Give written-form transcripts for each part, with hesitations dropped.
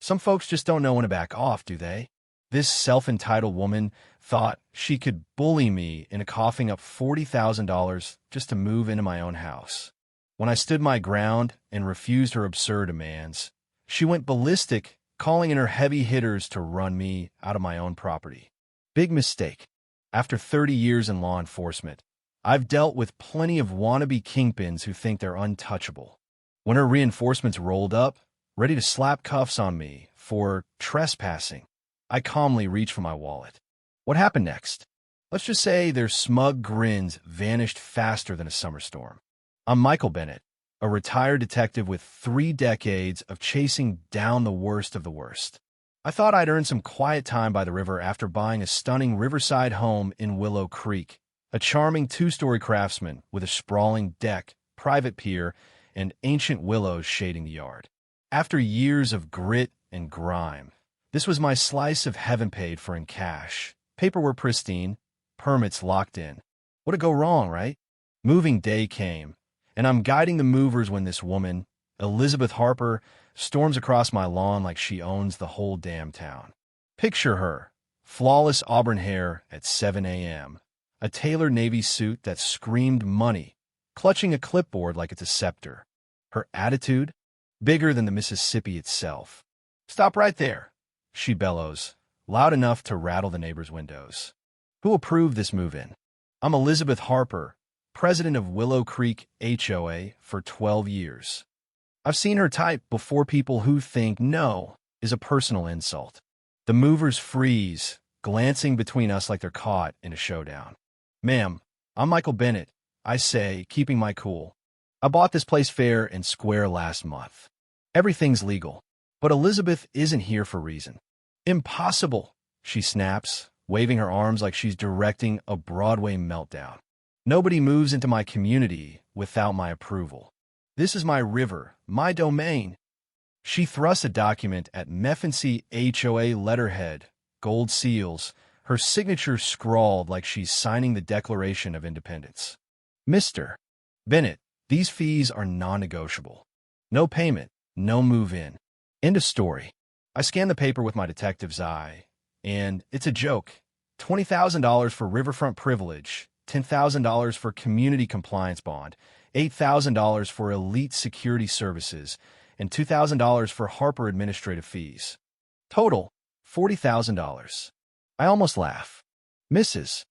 Some folks just don't know when to back off, do they? This self-entitled woman thought she could bully me into coughing up $40,000 just to move into my own house. When I stood my ground and refused her absurd demands, she went ballistic, calling in her heavy hitters to run me out of my own property. Big mistake. After 30 years in law enforcement, I've dealt with plenty of wannabe kingpins who think they're untouchable. When her reinforcements rolled up, ready to slap cuffs on me for trespassing, I calmly reached for my wallet. What happened next? Let's just say their smug grins vanished faster than a summer storm. I'm Michael Bennett, a retired detective with 3 decades of chasing down the worst of the worst. I thought I'd earn some quiet time by the river after buying a stunning riverside home in Willow Creek, a charming 2-story craftsman with a sprawling deck, private pier, and ancient willows shading the yard. After years of grit and grime, this was my slice of heaven paid for in cash. Paperwork pristine, permits locked in. What'd go wrong, right? Moving day came, and I'm guiding the movers when this woman, Elizabeth Harper, storms across my lawn like she owns the whole damn town. Picture her, flawless auburn hair at 7 a.m., a tailored navy suit that screamed money, clutching a clipboard like it's a scepter. Her attitude? Bigger than the Mississippi itself. Stop right there, she bellows, loud enough to rattle the neighbors' windows. Who approved this move-in? I'm Elizabeth Harper, president of Willow Creek HOA for 12 years. I've seen her type before people who think no is a personal insult. The movers freeze, glancing between us like they're caught in a showdown. Ma'am, I'm Michael Bennett, I say, keeping my cool. I bought this place fair and square last month. Everything's legal, but Elizabeth isn't here for reason. Impossible, she snaps, waving her arms like she's directing a Broadway meltdown. Nobody moves into my community without my approval. This is my river, my domain. She thrusts a document at Mephinsey HOA letterhead, gold seals, her signature scrawled like she's signing the Declaration of Independence. Mr. Bennett, these fees are non-negotiable. No payment, no move-in. End of story. I scan the paper with my detective's eye, and it's a joke. $20,000 for riverfront privilege, $10,000 for community compliance bond, $8,000 for elite security services, and $2,000 for Harper administrative fees. Total, $40,000. I almost laugh. Mrs.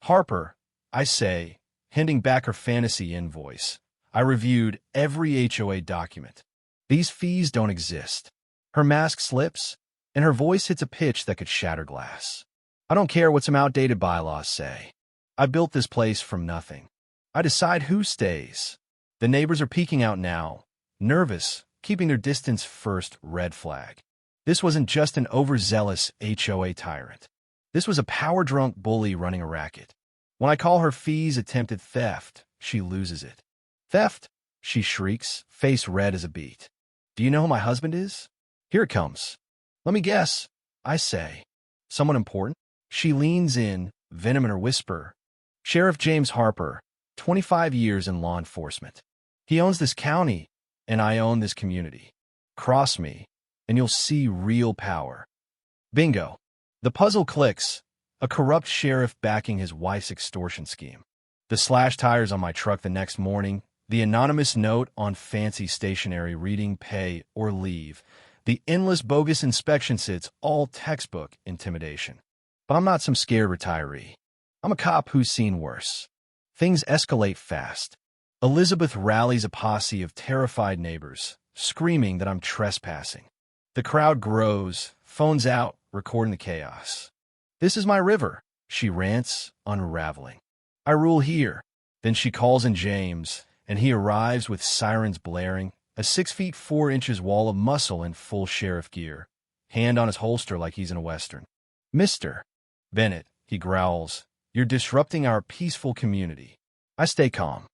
Harper, I say, handing back her fantasy invoice. I reviewed every HOA document. These fees don't exist. Her mask slips, and her voice hits a pitch that could shatter glass. I don't care what some outdated bylaws say. I built this place from nothing. I decide who stays. The neighbors are peeking out now, nervous, keeping their distance. First red flag. This wasn't just an overzealous HOA tyrant. This was a power-drunk bully running a racket. When I call her fees attempted theft, she loses it. Theft? She shrieks, face red as a beet. Do you know who my husband is? Here it comes. Let me guess, I say. Someone important? She leans in, venom in her whisper. Sheriff James Harper, 25 years in law enforcement. He owns this county, and I own this community. Cross me, and you'll see real power. Bingo. The puzzle clicks. A corrupt sheriff backing his wife's extortion scheme. The slashed tires on my truck the next morning, the anonymous note on fancy stationery reading pay or leave, the endless bogus inspection sits, all textbook intimidation. But I'm not some scared retiree. I'm a cop who's seen worse. Things escalate fast. Elizabeth rallies a posse of terrified neighbors, screaming that I'm trespassing. The crowd grows, phones out, recording the chaos. This is my river, she rants, unraveling. I rule here. Then she calls in James, and he arrives with sirens blaring, a 6 feet 4 inches wall of muscle in full sheriff gear, hand on his holster like he's in a western. Mr. Bennett, he growls, you're disrupting our peaceful community. I stay calm.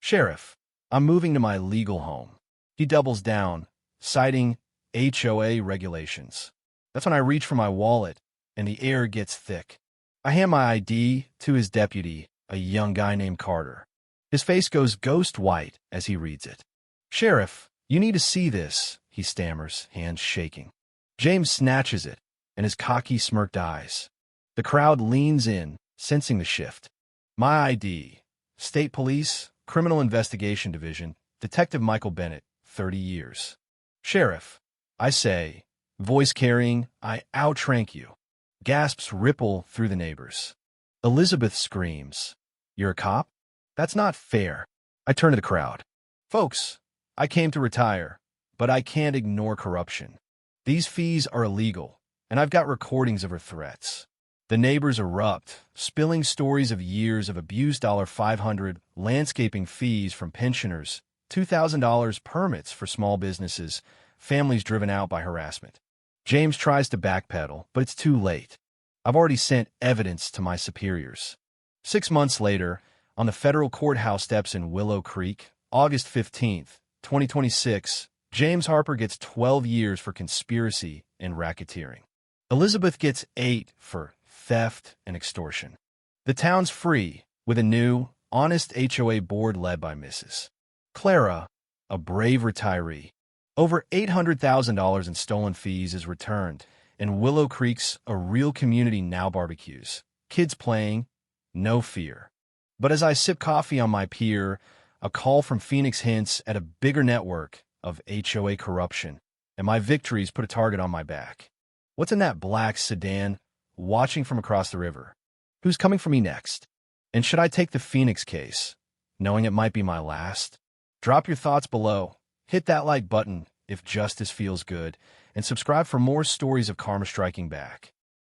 Sheriff, I'm moving to my legal home. He doubles down, citing HOA regulations. That's when I reach for my wallet, and the air gets thick. I hand my ID to his deputy, a young guy named Carter. His face goes ghost white as he reads it. Sheriff, you need to see this, he stammers, hands shaking. James snatches it, and his cocky smirk dies. The crowd leans in, sensing the shift. My ID. State Police, Criminal Investigation Division, Detective Michael Bennett, 30 years. Sheriff, I say, voice carrying, I outrank you. Gasps ripple through the neighbors. Elizabeth screams, You're a cop? That's not fair. I turn to the crowd. Folks, I came to retire, but I can't ignore corruption. These fees are illegal, and I've got recordings of her threats. The neighbors erupt, spilling stories of years of abused $500 landscaping fees from pensioners, $2,000 permits for small businesses, families driven out by harassment. James tries to backpedal, but it's too late. I've already sent evidence to my superiors. 6 months later, on the federal courthouse steps in Willow Creek, August 15th, 2026, James Harper gets 12 years for conspiracy and racketeering. Elizabeth gets 8 for theft and extortion. The town's free, with a new, honest HOA board led by Mrs. Clara, a brave retiree. Over $800,000 in stolen fees is returned, and Willow Creek's a real community now barbecues. Kids playing, no fear. But as I sip coffee on my pier, a call from Phoenix hints at a bigger network of HOA corruption, and my victories put a target on my back. What's in that black sedan, watching from across the river? Who's coming for me next? And should I take the Phoenix case, knowing it might be my last? Drop your thoughts below, hit that like button if justice feels good, and subscribe for more stories of karma striking back.